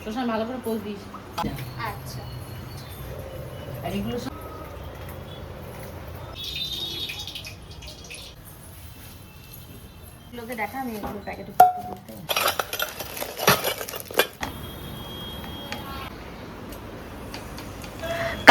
শোষণ ভালো করে পোজ দিস। আচ্ছা আর এগুলো লোকে দেখা আমি এগুলো প্যাকেটে বুঝতে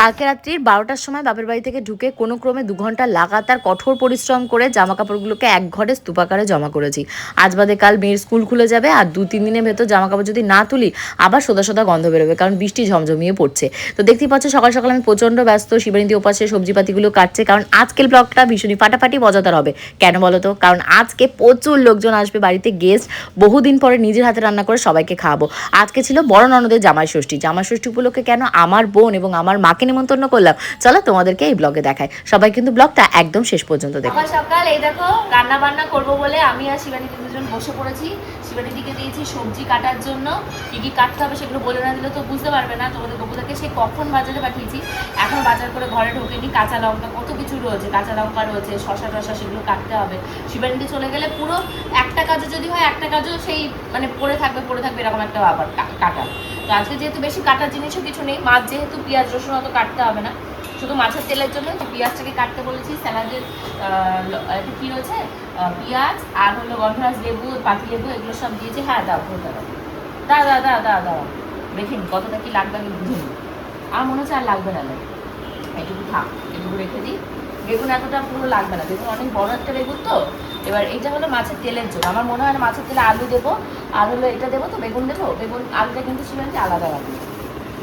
কালকে রাত্রির 12টার সময় বাপের বাড়ি থেকে ঢুকে কোনো ক্রমে 2 ঘন্টা লাগাতার কঠোর পরিশ্রম করে জামা কাপড়গুলোকে এক ঘরে স্তূপাকারে জমা করেছি। আজ বাদে কাল মেয়ের স্কুল খুলে যাবে, আর 2-3 দিনের ভেতর জামা কাপড় যদি না তুলি আবার সোদা সোদা গন্ধ বেরোবে, কারণ বৃষ্টি ঝমঝমিয়ে পড়ছে। তো দেখতেই পাচ্ছ সকাল সকাল আমি প্রচণ্ড ব্যস্ত, শিবানীদি ওপাশে সবজিপাতিগুলো কাটছে, কারণ আজকের ব্লগটা ভীষণই ফাটাফাটি মজাদার হবে। কেন বলো তো? কারণ আজকে প্রচুর লোকজন আসবে বাড়িতে, গেস্ট, বহুদিন পরে নিজের হাতে রান্না করে সবাইকে খাওয়াবো। আজকে ছিল বড় ননদের জামাই ষষ্ঠী। জামাই ষষ্ঠী উপলক্ষে কেন আমার বোন এবং আমার মাকে নিমন্ত্রণ করলাম, চলো তোমাদেরকে এই ব্লগে দেখাই। সবাই কিন্তু ব্লগটা একদম শেষ পর্যন্ত দেখো। সকাল সকাল এই দেখো রান্না বান্না করবো বলে আমি আর শিবানীদি দুজন বসে পড়েছি। শিবানীদিকে দিয়েছি সবজি কাটার জন্য, কি কি কাটতে হবে সেগুলো বলে না দিলে তো বুঝতে পারবে না। তোমাদের বকুদাকে সে কখন বাজারে পাঠিয়েছি, এখন বাজার করে ঘরে ঢোকেনি। কাঁচা লঙ্কা কত কিছু রয়েছে, কাঁচা লঙ্কা রয়েছে, শশা টশা, সেগুলো কাটতে হবে। শিবানীদি চলে গেলে পুরো একটা কাজও যদি হয় একটা কাজও সেই মানে পড়ে থাকবে এরকম একটা ব্যাপার কাটা। তো আজকে যেহেতু বেশি কাটার জিনিসও কিছু নেই, মাছ যেহেতু পেঁয়াজ রসুন অত কাটতে হবে না, শুধু মাছের তেলের জন্য তো পেঁয়াজটাকে কাটতে বলেছি। স্যালাডের কী রয়েছে, পেঁয়াজ আর হলো গন্ধরাজ লেবু, পাতি লেবু, এগুলো সব দিয়েছি। হ্যাঁ দাও দাও দেখিন কতটা কি লাগবে আমি বুঝে নিই। আমার মনে হচ্ছে আর লাগবে না, এটুকু থাক, এটুকু রেখে দিই। বেগুন এতটা পুরো লাগবে না, বেগুন অনেক বড় একটা বেগুন তো। এবার এটা হলো মাছের তেলের জন্য, আমার মনে হয় না মাছের তেলে আলু দেবো, আর হলো এটা দেবো, তো বেগুন দেবো। বেগুন আলুটা কিন্তু শিবানীদি আলাদা লাগবে,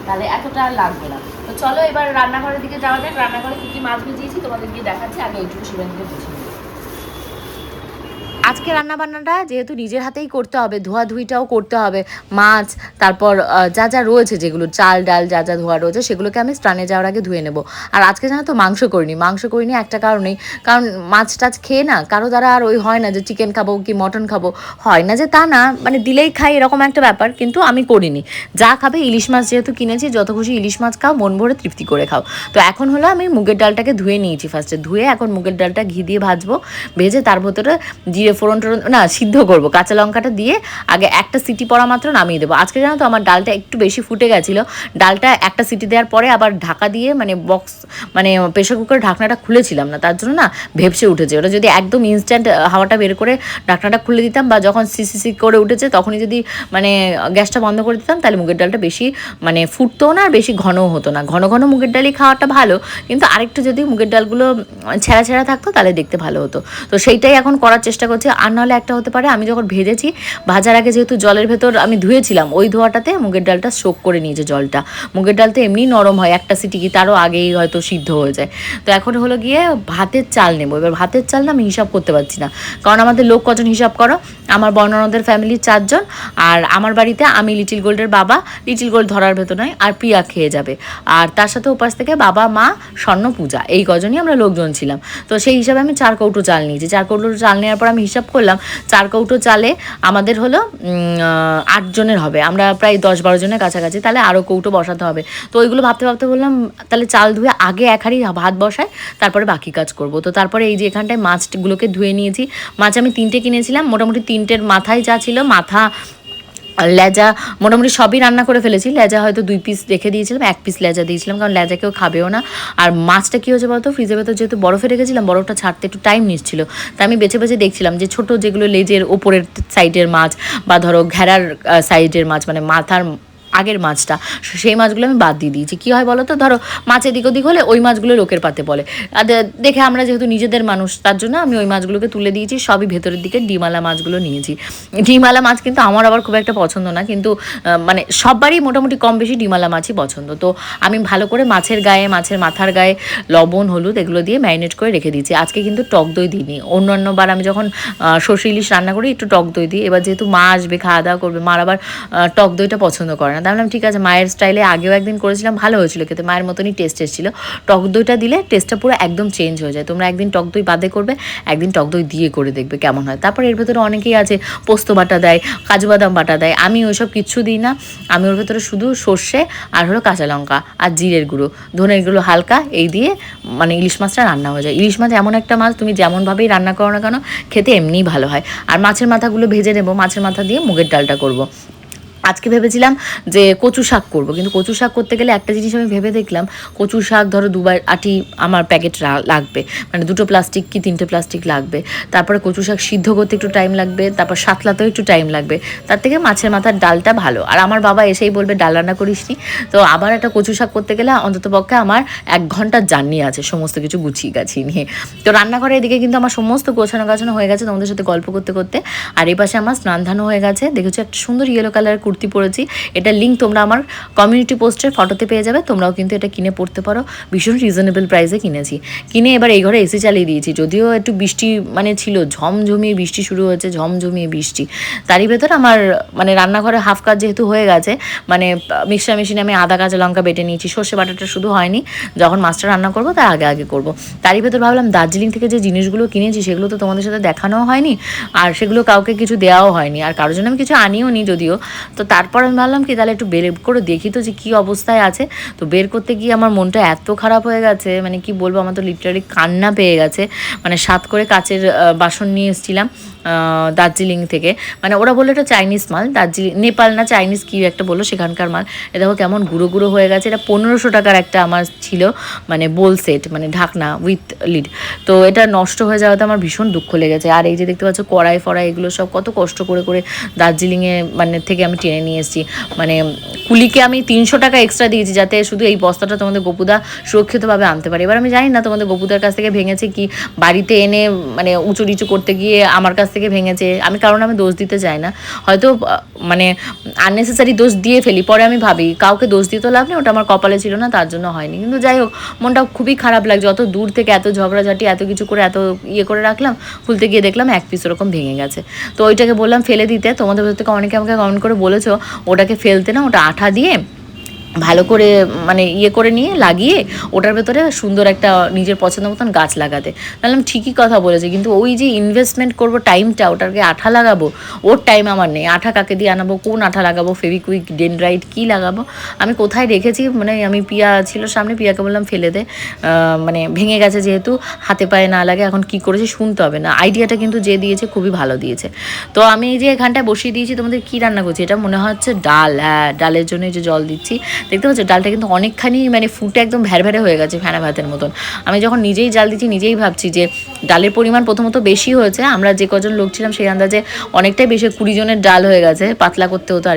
তাহলে এতটা আর লাগবে না। তো চলো এবার রান্নাঘরের দিকে যাওয়া যাক। রান্নাঘরে কী কী মাছ ভিজিয়েছি তোমাদের গিয়ে দেখাচ্ছি, আগে ওইটুকু শিবানীদিকে বুঝিয়ে নিই। আজকে রান্নাবান্নাটা যেহেতু নিজের হাতেই করতে হবে, ধোয়াধুয়িটাও করতে হবে, মাছ, তারপর যা যা রয়েছে, যেগুলো চাল ডাল যা যা ধোয়া রয়েছে সেগুলোকে আমি স্নানে যাওয়ার আগে ধুয়ে নেব। আর আজকে জানো তো মাংস করিনি একটা কারণেই, কারণ মাছ টাছ খেয়ে না কারো দ্বারা আর ওই হয় না যে চিকেন খাবো কি মটন খাবো, হয় না যে তা না, মানে দিলেই খাই এরকম একটা ব্যাপার, কিন্তু আমি করিনি। যা খাবে ইলিশ মাছ যেহেতু কিনেছি, যত খুশি ইলিশ মাছ খাও, মন ভরে তৃপ্তি করে খাও। তো এখন হলো আমি মুগের ডালটাকে ধুয়ে নিয়েছি ফার্স্টে, ধুয়ে এখন মুগের ডালটা ঘি দিয়ে ভাজবো, ভেজে তার ভেতরে জিরে ফোড়ন টোড়ন না সিদ্ধ করবো, কাঁচা লঙ্কাটা দিয়ে আগে একটা সিটি পড়া মাত্র নামিয়ে দেবো। আজকে জানো তো আমার ডালটা একটু বেশি ফুটে গেছিলো, ডালটা একটা সিটি দেওয়ার পরে আবার ঢাকা দিয়ে মানে বক্স মানে প্রেশার কুকারের ঢাকনাটা খুলেছিলাম না, তার জন্য না ভেপসে উঠেছে। ওটা যদি একদম ইনস্ট্যান্ট হাওয়াটা বের করে ঢাকনাটা খুলে দিতাম, বা যখন সিসি করে উঠেছে তখনই যদি মানে গ্যাসটা বন্ধ করে দিতাম, তাহলে মুগের ডালটা বেশি মানে ফুটতোও না আর বেশি ঘনও হতো না। ঘন ঘন মুগের ডালই খাওয়াটা ভালো, কিন্তু আরেকটু যদি মুগের ডালগুলো ছেঁড়া ছেঁড়া থাকতো তাহলে দেখতে ভালো হতো। তো সেইটাই এখন করার চেষ্টা করছি। আর নাহলে একটা হতে পারে, আমি যখন ভেজেছি ভাজার আগে যেহেতু জলের ভেতর আমি ধুয়েছিলাম, ওই ধোয়াটাতে মুগের ডালটা সোক করে নিয়েছে জলটা। মুগের ডাল তো এমনি নরম হয়, একটা সিটি কি তারও আগেই হয়তো সিদ্ধ হয়ে যায়। তো এখন হলো গিয়ে ভাতের চাল নেবো। এবার ভাতের চাল না আমি হিসাব করতে পারছি না, কারণ আমাদের লোক কজন হিসাব করো, আমার বর্ণনাদের ফ্যামিলির 4 জন, আর আমার বাড়িতে আমি লিটিল গোল্ডের বাবা, লিটিল গোল্ড ধরার ভেতর নয়, আর প্রিয়া খেয়ে যাবে, আর তার সাথে উপাস থেকে বাবা মা স্বর্ণ পূজা, এই কজনই আমরা লোকজন ছিলাম। তো সেই হিসাবে আমি 4 কৌটো চাল নিয়েছি। 4 কৌটো চাল নেওয়ার পর আমি হিসাব করলাম 4 কৌটো চালে আমাদের হলো 8 জনের হবে, আমরা প্রায় 10-12 জনের কাছাকাছি, তাহলে আরও কৌটো বসাতে হবে। তো ওইগুলো ভাবতে ভাবতে বললাম তাহলে চাল ধুয়ে আগে এক হাঁড়ি ভাত বসায়, তারপরে বাকি কাজ করব। তো তারপরে এই যে এখানটায় মাছগুলোকে ধুয়ে নিয়েছি। মাছ আমি 3টে কিনেছিলাম, মোটামুটি 3টের মাথায় যা ছিল, মাথা লেজা মোটামুটি সবই রান্না করে ফেলেছি। লেজা হয়তো 2 পিস রেখে দিয়েছিলাম, 1 পিস লেজা দিয়েছিলাম, কারণ লেজা কেউ খাবেও না। আর মাছটা কী হয়েছে বলতো, ফ্রিজের ভেতর যেহেতু বরফে রেখেছিলাম, বরফটা ছাড়তে একটু টাইম নিচ্ছিল, তাই আমি বেছে বেছে দেখছিলাম যে ছোটো যেগুলো লেজের ওপরের সাইডের মাছ, বা ধরো ঘেরার সাইডের মাছ, মানে মাথার আগের মাছটা, সেই মাছগুলো আমি বাদ দিয়ে দিয়েছি। কী হয় বলো তো, ধরো মাছ এদিক ওদিক হলে ওই মাছগুলো লোকের পাতে বলে, দেখে আমরা যেহেতু নিজেদের মানুষ, তার জন্য আমি ওই মাছগুলোকে তুলে দিয়েছি। সবই ভেতরের দিকে ডিমালা মাছগুলো নিয়েছি। ডিমালা মাছ কিন্তু আমার আবার খুব একটা পছন্দ না, কিন্তু মানে সবারই মোটামুটি কম বেশি ডিমালা মাছই পছন্দ। তো আমি ভালো করে মাছের গায়ে, মাছের মাথার গায়ে লবণ হলুদ এগুলো দিয়ে ম্যারিনেট করে রেখে দিয়েছি। আজকে কিন্তু টক দই দিইনি, অন্যান্যবার আমি যখন সর্ষে ইলিশ রান্না করি একটু টক দই দিই। এবার যেহেতু মা আসবে, খাওয়া দাওয়া করবে, মার আবার টক দইটা পছন্দ করে না, ভাবলাম ঠিক আছে মায়ের স্টাইলে আগেও একদিন করেছিলাম, ভালো হয়েছিল খেতে, মায়ের মতনই টেস্ট এসেছিলো। টক দইটা দিলে টেস্টটা পুরো একদম চেঞ্জ হয়ে যায়। তোমরা একদিন টক দই বাদে করবে, একদিন টক দই দিয়ে করে দেখবে কেমন হয়। তারপর এর ভেতরে অনেকেই আছে পোস্ত বাটা দেয়, কাজু বাদাম বাটা দেয়, আমি ওইসব কিচ্ছু দিই না। আমি ওর ভেতরে শুধু সর্ষে আর হলো কাঁচা লঙ্কা আর জিরের গুঁড়ো, ধনের গুঁড়ো হালকা, এই দিয়ে মানে ইলিশ মাছটা রান্না হয়ে যায়। ইলিশ মাছ এমন একটা মাছ তুমি যেমনভাবেই রান্না করো না কেন খেতে এমনিই ভালো হয়। আর মাছের মাথাগুলো ভেজে নেবো, মাছের মাথা দিয়ে মুগের ডালটা করবো। আজকে ভেবেছিলাম যে কচু শাক করবো, কিন্তু কচু শাক করতে গেলে একটা জিনিস আমি ভেবে দেখলাম, কচু শাক ধরো 2 আটি আমার প্যাকেট লাগবে, মানে 2 প্লাস্টিক কি 3টে প্লাস্টিক লাগবে। তারপরে কচু শাক সিদ্ধ করতে একটু টাইম লাগবে, তারপর সাতলাতেও একটু টাইম লাগবে। তার থেকে মাছের মাথার ডালটা ভালো। আর আমার বাবা এসেই বলবে ডাল রান্না করিসনি, তো আবার একটা কচু শাক করতে গেলে অন্ততপক্ষে আমার 1 ঘন্টার জার্নি আছে সমস্ত কিছু গুছিয়ে গাছিয়ে নিয়ে। তো রান্নাঘরের এদিকে কিন্তু আমার সমস্ত গোছানো হয়ে গেছে তোমাদের সাথে গল্প করতে করতে। আর এই পাশে আমার স্নান ধানও হয়ে গেছে। দেখেছো একটা সুন্দর ইয়েলো কালার কুর্তি পরেছি, এটা লিঙ্ক তোমরা আমার কমিউনিটি পোস্টের ফটোতে পেয়ে যাবে, তোমরাও কিন্তু এটা কিনে পড়তে পারো। ভীষণ রিজনেবল প্রাইসে কিনেছি। কিনে এবার এই ঘরে এসি চালিয়ে দিয়েছি, যদিও একটু বৃষ্টি মানে ছিল, ঝমঝমিয়ে বৃষ্টি শুরু হয়েছে, ঝমঝমিয়ে বৃষ্টি। তারই ভেতর আমার মানে রান্নাঘরে হাফ কাজ যেহেতু হয়ে গেছে, মানে মিক্সার মেশিনে আমি আদা কাঁচা লঙ্কা বেটে নিয়েছি, সর্ষে বাটাটা শুধু হয়নি, যখন মাছটা রান্না করবো তার আগে করবো। তারই ভেতর ভাবলাম দার্জিলিং থেকে যে জিনিসগুলো কিনেছি সেগুলো তো তোমাদের সাথে দেখানোও হয়নি, আর সেগুলো কাউকে কিছু দেওয়াও হয়নি, আর কারোর জন্য আমি কিছু আনিও নি যদিও। তো তারপর আমি ভাবলাম কি তাহলে একটু বের করে দেখি তো যে কী অবস্থায় আছে। তো বের করতে গিয়ে আমার মনটা এত খারাপ হয়ে গেছে, মানে কি বলবো, আমার তো লিটারালি কান্না পেয়ে গেছে। মানে 7 করে কাচের বাসন নিয়ে এসেছিলাম দার্জিলিং থেকে, মানে ওরা বললো এটা চাইনিজ মাল, দার্জিলিং নেপাল না চাইনিজ কী একটা বললো সেখানকার মাল। এ দেখো কেমন গুঁড়ো গুঁড়ো হয়ে গেছে। এটা 1500 টাকার একটা আমার ছিল, মানে বোল সেট, মানে ঢাকনা উইথ লিড। তো এটা নষ্ট হয়ে যাওয়াতে আমার ভীষণ দুঃখ লেগেছে। আর এই যে দেখতে পাচ্ছ কড়াই ফড়াই এগুলো সব কত কষ্ট করে দার্জিলিংয়ে মানে থেকে আমি টেনে নিয়ে এসেছি। মানে কুলিকে আমি 300 টাকা এক্সট্রা দিয়েছি যাতে শুধু এই বস্তাটা তোমাদের গপুদা সুরক্ষিতভাবে আনতে পারে। এবার আমি জানি না তোমাদের গপুদার কাছ থেকে ভেঙেছে কি বাড়িতে এনে মানে উঁচু নিচু করতে গিয়ে আমার কাছ থেকে ভেঙেছে। আমি কারণ আমি দোষ দিতে চাই না, হয়তো মানে আননেসেসারি দোষ দিয়ে ফেলি, পরে আমি ভাবি কাউকে দোষ দিতে লাভ নেই, ওটা আমার কপালে ছিল না তার জন্য হয়নি। কিন্তু যাই হোক মনটা খুবই খারাপ লাগছে, অত দূর থেকে এত ঝগড়াঝাটি এত কিছু করে এত ইয়ে করে রাখলাম, খুলতে গিয়ে দেখলাম 1 পিস ওরকম ভেঙে গেছে। তো ওইটাকে বললাম ফেলে দিতে। তোমাদের ভেতর থেকে অনেকে আমাকে কমেন্ট করে বলেছো ওটাকে ফেলতে না, ওটা আঠা দিয়ে ভালো করে মানে ইয়ে করে নিয়ে লাগিয়ে ওটার ভেতরে সুন্দর একটা নিজের পছন্দ মতন গাছ লাগাতে। বললাম ঠিকই কথা বলেছে, কিন্তু ওই যে ইনভেস্টমেন্ট করবো টাইমটা, ওটাকে আঠা লাগাবো, ওর টাইম আমার নেই। আঠা কাকে দিয়ে আনাবো, কোন আঠা লাগাবো, ফেভিকুইক ডেনড্রাইট কী লাগাবো, আমি কোথায় রেখেছি, মানে আমি পিয়া ছিল সামনে, পিয়াকে বললাম ফেলে দে, মানে ভেঙে গেছে যেহেতু হাতে পায়ে না লাগে, এখন কি করেছে শুনতে হবে না। আইডিয়াটা কিন্তু যে দিয়েছে খুবই ভালো দিয়েছে। তো আমি এই যে এখানটায় বসিয়ে দিয়েছি, তোমাদের কী রান্না করছি এটা মনে হচ্ছে ডাল, হ্যাঁ ডালের জন্য যে জল দিচ্ছি দেখতে পাচ্ছ, ডালটা কিন্তু অনেকখানি মানে ফুটে একদম ভ্যারভ্যারে হয়ে গেছে ফেনা ভাতের মতন। আমি যখন নিজেই জাল দিচ্ছি নিজেই ভাবছি যে ডালের পরিমাণ প্রথমত বেশি হয়েছে, আমরা যে কজন লোক ছিলাম সেই আন্দাজে অনেকটাই বেশি, 20 জনের ডাল হয়ে গেছে, পাতলা করতে হতো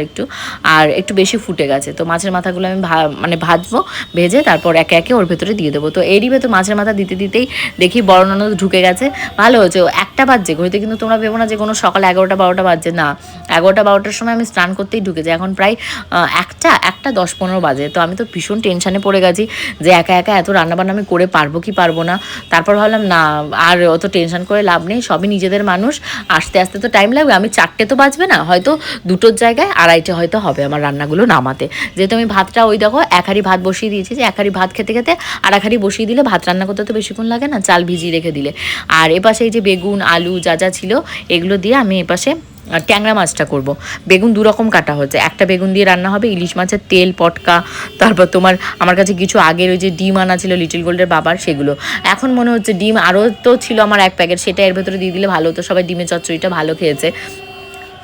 আর একটু বেশি ফুটে গেছে। তো মাছের মাথাগুলো আমি মানে ভাজবো, ভেজে তারপর একে একে ওর ভেতরে দিয়ে দেবো। তো এরই ভেতর মাছের মাথা দিতে দিতেই দেখি বড় ননদ ঢুকে গেছে। ভালো হয়েছে, 1টা বাজছে ঘড়িতে, কিন্তু তোমরা ভেবো না যে কোনো সকাল 11টা 12টা বাজছে না, 11টা 12টার সময় আমি স্নান করতেই ঢুকেছি। এখন প্রায় 1টা 10-15 বাজে। তো আমি তো ভীষণ টেনশানে পড়ে গেছি যে একা একা এত রান্নাবান্না আমি করে পারবো কি পারবো না। তারপর ভাবলাম না আর অত টেনশন করে লাভ নেই, সবই নিজেদের মানুষ, আস্তে আস্তে তো টাইম লাগবে। আমি 4টে তো বাজবে না, হয়তো 2টোর জায়গায় 2:30 হয়তো হবে আমার রান্নাগুলো নামাতে। যেহেতু আমি ভাতটা ওই দেখো 1 হাঁড়ি ভাত বসিয়ে দিয়েছি, যে 1 হাঁড়ি ভাত খেতে খেতে আর 1 হাঁড়ি বসিয়ে দিলে ভাত রান্না করতে তো বেশিক্ষণ লাগে না, চাল ভিজিয়ে রেখে দিলে। আর এপাশে এই যে বেগুন আলু যা যা ছিল এগুলো দিয়ে আমি এপাশে ট্যাংরা মাছটা করব। বেগুন 2 রকম কাটা হচ্ছে, একটা বেগুন দিয়ে রান্না হবে ইলিশ মাছের তেল পটকা, তারপর তোমার আমার কাছে কিছু আগের ওই যে ডিম আনা ছিল লিটল গোল্ডের বাবার, সেগুলো। এখন মনে হচ্ছে ডিম আরও তো ছিল আমার 1 প্যাকেট, সেটা এর ভেতরে দিয়ে দিলে ভালো হতো, সবাই ডিমের চচ্চড়িটা ভালো খেয়েছে।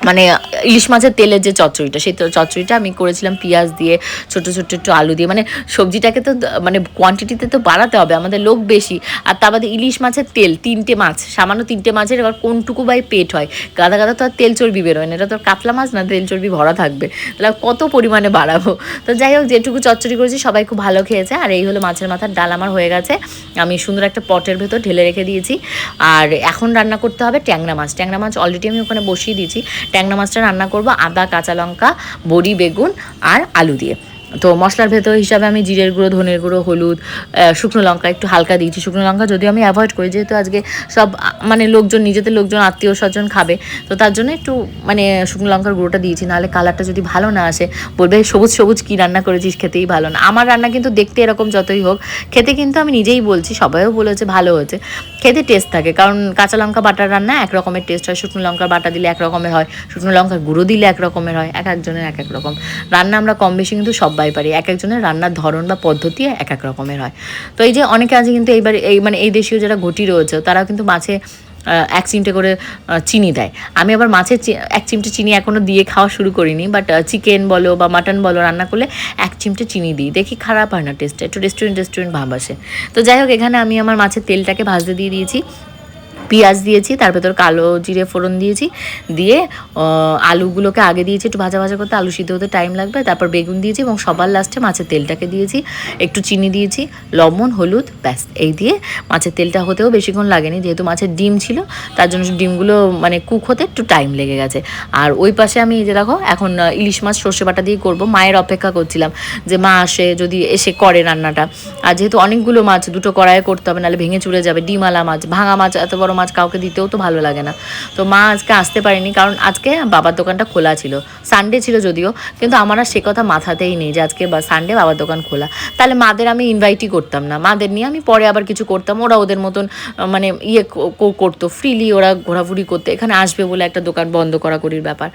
মানে ইলিশ মাছের তেলের যে চচ্চড়িটা, সেই চচ্চড়িটা আমি করেছিলাম পেঁয়াজ দিয়ে, ছোটো ছোটো একটু আলু দিয়ে। মানে সবজিটাকে তো মানে কোয়ান্টিটিতে তো বাড়াতে হবে, আমাদের লোক বেশি। আর তার বাদে ইলিশ মাছের তেল, 3টে মাছ, সামান্য 3টে মাছের এবার কোনটুকু বাই পেট হয়, গাদা গাদা তো আর তেল চর্বি বেরোয় না, এটা তো কাতলা মাছ না, তেল চর্বি ভরা থাকবে, তাহলে কত পরিমাণে বাড়াবো। তো যাই হোক যেটুকু চচ্চড়ি করেছি সবাই খুব ভালো খেয়েছে। আর এই হলো মাছের মাথার ডাল আমার হয়ে গেছে, আমি সুন্দর একটা পটের ভেতর ঢেলে রেখে দিয়েছি। আর এখন রান্না করতে হবে ট্যাংরা মাছ। ট্যাংরা মাছ অলরেডি আমি ওখানে বসিয়ে দিয়েছি। ট্যাংরা মাছটা রান্না করব আদা কাঁচা লঙ্কা বড়ি বেগুন আর আলু দিয়ে। তো মশলার ভেতর হিসাবে আমি জিরের গুঁড়ো, ধনের গুঁড়ো, হলুদ, শুকনো লঙ্কা একটু হালকা দিয়েছি। শুকনো লঙ্কা যদিও আমি অ্যাভয়েড করি, যেহেতু আজকে সব মানে লোকজন, নিজেদের লোকজন, আত্মীয় স্বজন খাবে, তো তার জন্য একটু মানে শুকনো লঙ্কার গুঁড়োটা দিয়েছি। নাহলে কালারটা যদি ভালো না আসে বলবে সবুজ সবুজ কী রান্না করেছিস, খেতেই ভালো না। আমার রান্না কিন্তু দেখতে এরকম যতই হোক, খেতে কিন্তু আমি নিজেই বলছি, সবাইও বলেছে ভালো হয়েছে, খেতে টেস্ট থাকে। কারণ কাঁচা লঙ্কা বাটার রান্না এক রকমের টেস্ট হয়, শুকনো লঙ্কার বাটা দিলে এক রকমের হয়, শুকনো লঙ্কার গুঁড়ো দিলে এক রকমের হয়, এক একজনের এক এক রকম রান্না। আমরা কম বেশি কিন্তু সবাই পারি, এক একজনের রান্নার ধরন বা পদ্ধতি এক এক রকমের হয়। তো এই যে অনেকে আছে কিন্তু এইবার এই মানে এই দেশীয় যারা ঘটি রয়েছে, তারাও কিন্তু মাছে 1 চিমটে করে চিনি দেয়। আমি আবার মাছের 1 চিমটে চিনি এখনও দিয়ে খাওয়া শুরু করিনি, বাট চিকেন বলো বা মাটন বলো রান্না করলে 1 চিমটে চিনি দিই, দেখি খারাপ হয় না টেস্টটা, একটু রেস্টুরেন্ট ভাব আসে। তো যাই হোক, এখানে আমি আমার মাছের তেলটাকে ভাজতে দিয়ে দিয়েছি, পেঁয়াজ দিয়েছি, তার ভেতর কালো জিরে ফোড়ন দিয়েছি, দিয়ে আলুগুলোকে আগে দিয়েছি একটু ভাজা ভাজা করতে, আলু সিদ্ধ হতে টাইম লাগবে, তারপর বেগুন দিয়েছি এবং সবার লাস্টে মাছের তেলটাকে দিয়েছি, একটু চিনি দিয়েছি, লবণ, হলুদ, ব্যাস এই দিয়ে মাছের তেলটা হতেও বেশিক্ষণ লাগেনি, যেহেতু মাছের ডিম ছিল তার জন্য ডিমগুলো মানে কুক হতে একটু টাইম লেগে গেছে। আর ওই পাশে আমি এই যে দেখো এখন ইলিশ মাছ সর্ষে বাটা দিয়ে করবো, মায়ের অপেক্ষা করছিলাম যে মা আসে, যদি এসে করে রান্নাটা। আর যেহেতু অনেকগুলো মাছ, দুটো কড়াইয়ে করতে হবে, নাহলে ভেঙে চুরে যাবে, ডিমালা মাছ, ভাঙা মাছ, এত বড় মাছ কাউকে দিতেও তো ভালো লাগে না। তো মা আজকে আসতে পারেনি, কারণ আজকে বাবার দোকানটা খোলা ছিল, সানডে ছিল যদিও, কিন্তু আমার আর সে কথা মাথাতেই নেই যে আজকে সানডে বাবার দোকান খোলা, তাহলে মাদের আমি ইনভাইটই করতাম না, মাদের নিয়ে আমি পরে আবার কিছু করতাম, ওরা ওদের মতন মানে করতো, ফ্রিলি ওরা ঘোরাঘুরি করতে, এখানে আসবে বলে একটা দোকান বন্ধ করাকরির ব্যাপার।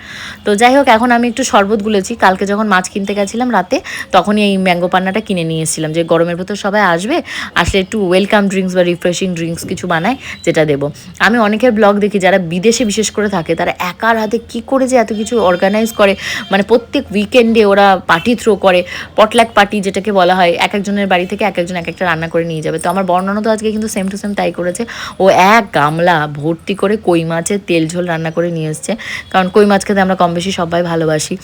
তো যাই হোক, এখন আমি একটু শরবত গুলেছি, কালকে যখন মাছ কিনতে গেছিলাম রাতে, তখনই এই ম্যাঙ্গো পান্নাটা কিনে নিয়ে এসেছিলাম, যে গরমের ভেতর সবাই আসবে, আসলে একটু ওয়েলকাম ড্রিঙ্কস বা রিফ্রেশিং ড্রিঙ্কস কিছু বানায়, যেটা দেবো। আমি অনেকের ব্লগ দেখি যারা বিদেশে বিশেষ করে থাকে, তারা একার হাতে কী করে যে এত কিছু অর্গানাইজ করে, মানে প্রত্যেক উইকেন্ডে ওরা পার্টি থ্রো করে, পটলাক পার্টি যেটাকে বলা হয়, এক একজনের বাড়ি থেকে এক একজন এক একটা রান্না করে নিয়ে যাবে। তো আমার বর্ণনা তো আজকে কিন্তু সেম টু সেম তাই করেছে, ও 1 গামলা ভর্তি করে কই মাছের তেল ঝোল রান্না করে নিয়ে এসছে, কারণ কই মাছ খেতে আমরা কম বেশি সবাই ভালোবাসি।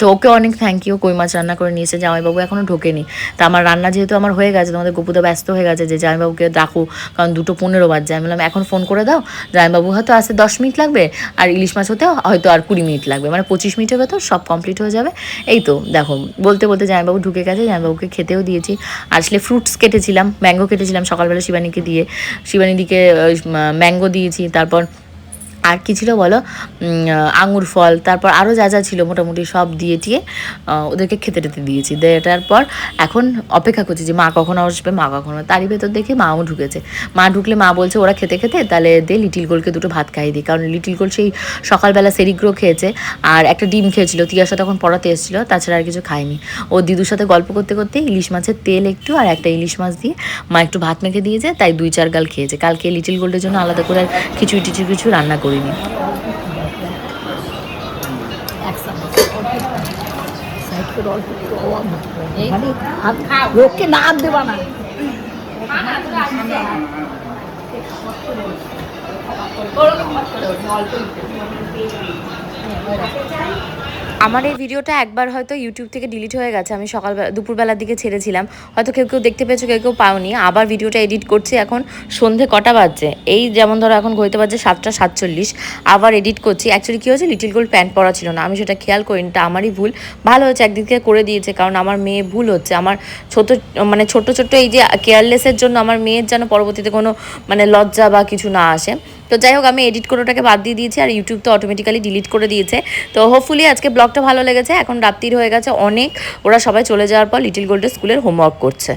তো ওকে অনেক থ্যাংক ইউ, কই মাছ রান্না করে নিয়ে এসেছে। জামাইবাবু এখনও ঢোকেনি, তা আমার রান্না যেহেতু আমার হয়ে গেছে, তোমাদের গপুদা ব্যস্ত হয়ে গেছে যে জামাইবাবুকে ডাকো, কারণ 2:15 বাজছে। আমি বললাম এখন ফোন করে দাও, জামাইবাবু হয়তো আসতে 10 মিনিট লাগবে, আর ইলিশ মাছ হতে হয়তো আর 20 মিনিট লাগবে, মানে 25 মিনিটের ভেতর সব কমপ্লিট হয়ে যাবে। এই তো দেখো, বলতে বলতে জামাইবাবু ঢুকে গেছে, জামাইবাবুকে খেতেও দিয়েছি। আসলে ফ্রুটস কেটেছিলাম, ম্যাঙ্গো কেটেছিলাম সকালবেলা শিবানীকে দিয়ে, শিবানীদিকে ম্যাঙ্গো দিয়েছি, তারপর আর কি ছিল বলো, আঙুর ফল, তারপর আরও যা যা ছিল মোটামুটি সব দিয়ে টিয়ে ওদেরকে খেতে টেতে দিয়েছি। দেওয়ার পর এখন অপেক্ষা করছি যে মা কখন আসবে, মা কখন, তারই ভেতর দেখে মাও ঢুকেছে। মা ঢুকলে মা বলছে ওরা খেতে খেতে তাহলে দে লিটিল গোলকে 2টো ভাত খাইয়ে দিই, কারণ লিটিল গোল সেই সকালবেলা সেরিগ্রো খেয়েছে আর একটা ডিম খেয়েছিল, তিয়ার সাথে তখন পড়াতে এসেছিলো, তাছাড়া আর কিছু খায়নি। ও দিদুর সাথে গল্প করতে করতে ইলিশ মাছের তেল একটু আর একটা ইলিশ মাছ দিয়ে মা একটু ভাত মেখে দিয়েছে, তাই 2-4 গাল খেয়েছে। কালকে লিটিল গোল্ডের জন্য আলাদা করে আর খিচুড়ি টিচুড়ি কিছু রান্না করিনি। লোককে নাম দেবা না। আমার এই ভিডিওটা একবার হয়তো ইউটিউব থেকে ডিলিট হয়ে গেছে, আমি দুপুরবেলার দিকে ছেড়েছিলাম, হয়তো কেউ কেউ দেখতে পেয়েছো, কেউ কেউ পাওনি। আবার ভিডিওটা এডিট করছি, এখন সন্ধে কটা বাজছে, এই যেমন ধরো এখন ঘড়িতে বাজছে 7:47, আবার এডিট করছি। অ্যাকচুয়ালি কী হয়েছে, লিটিল গোল্ড প্যান্ট পরা ছিল না, আমি সেটা খেয়াল করিনি, এটা আমারই ভুল। ভালো হচ্ছে একদিক থেকে করে দিয়েছে, কারণ আমার মেয়ে ভুল হচ্ছে, আমার ছোট ছোট এই যে কেয়ারলেসের জন্য আমার মেয়ের যেন পরবর্তীতে কোনো মানে লজ্জা বা কিছু না আসে। তো যাই হোক, আমি এডিট করে ওটাকে বাদ দিয়ে দিয়েছি, আর ইউটিউব তো অটোমেটিক্যালি ডিলিট করে দিয়েছে। তো হোপফুলি আজকে ব্লগটা ভালো লেগেছে। এখন রাত্রির হয়ে গেছে অনেক, ওরা সবাই চলে যাওয়ার পর লিটিল গোল্ডের স্কুলের হোমওয়ার্ক করছে।